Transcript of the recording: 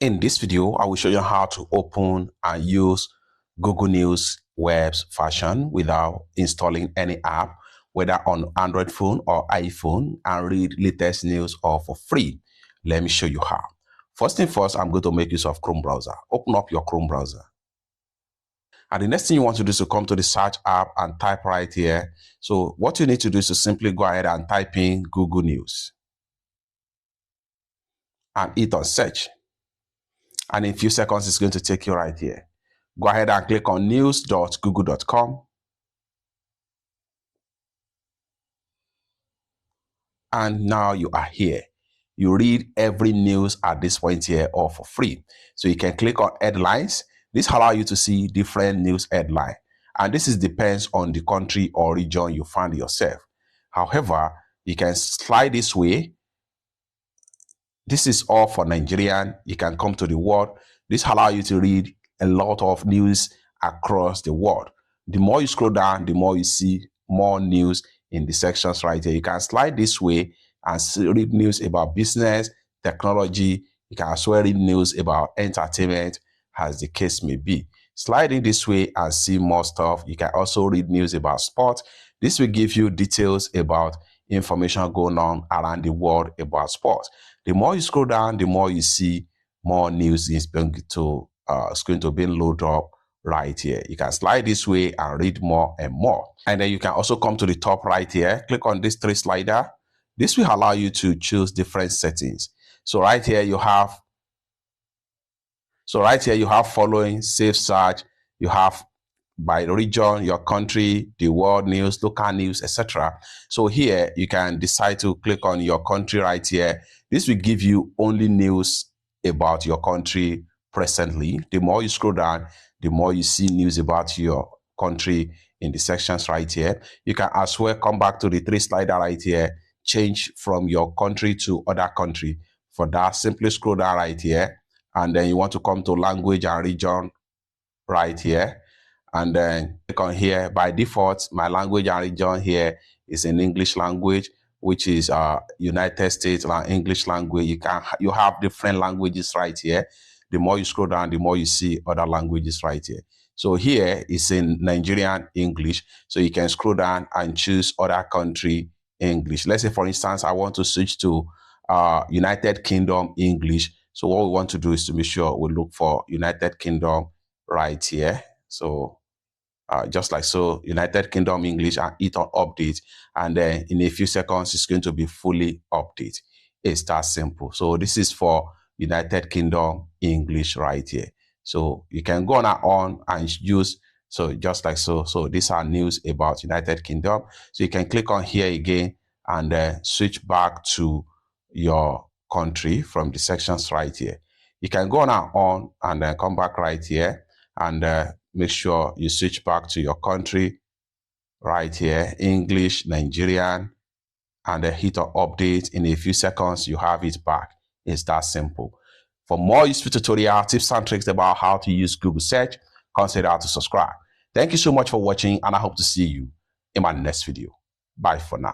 In this video, I will show you how to open and use Google News web's version without installing any app, whether on Android phone or iPhone, and read latest news all for free. Let me show you how. First thing first, I'm going to make use of Chrome browser. Open up your Chrome browser. And the next thing you want to do is to come to the search app and type right here. So what you need to do is to simply go ahead and type in Google News and hit on search. And in a few seconds, it's going to take you right here. Go ahead and click on news.google.com. And now you are here. You read every news at this point here all for free. So you can click on headlines. This allows you to see different news headlines. And this depends on the country or region you find yourself. However, you can slide this way. This is all for Nigerian. You can come to the world. This allows you to read a lot of news across the world. The more you scroll down, the more you see more news in the sections right here. You can slide this way and read news about business, technology. You can as well read news about entertainment, as the case may be. Sliding this way and see more stuff. You can also read news about sports. This will give you details about information going on around the world about sports. The more you scroll down, the more you see more news is going to be loaded up right here. You can slide this way and read more and more. And then you can also come to the top right here. Click on this three slider. This will allow you to choose different settings. So right here you have following, save search. You have by region, your country, the world news, local news, etc. So here you can decide to click on your country right here. This will give you only news about your country presently. The more you scroll down, the more you see news about your country in the sections right here. You can as well come back to the three slider right here, change from your country to other country. For that, simply scroll down right here, and then you want to come to language and region right here. And then click on here. By default, my language and region here is in English language, which is United States English language. You have different languages right here. The more you scroll down, the more you see other languages right here. So here is in Nigerian English. So you can scroll down and choose other country English. Let's say, for instance, I want to switch to United Kingdom English. So what we want to do is to make sure we look for United Kingdom right here. So just like so, United Kingdom English, and hit on update, and then in a few seconds it's going to be fully updated. It's that simple. So this is for United Kingdom English right here. So you can go on and use, so just like so. So these are news about United Kingdom. So you can click on here again and switch back to your country from the sections right here. You can go on and then come back right here and make sure you switch back to your country right here, English, Nigerian, and hit on update. In a few seconds, you have it back. It's that simple. For more useful tutorial tips and tricks about how to use Google search, consider to subscribe. Thank you so much for watching, and I hope to see you in my next video. Bye for now.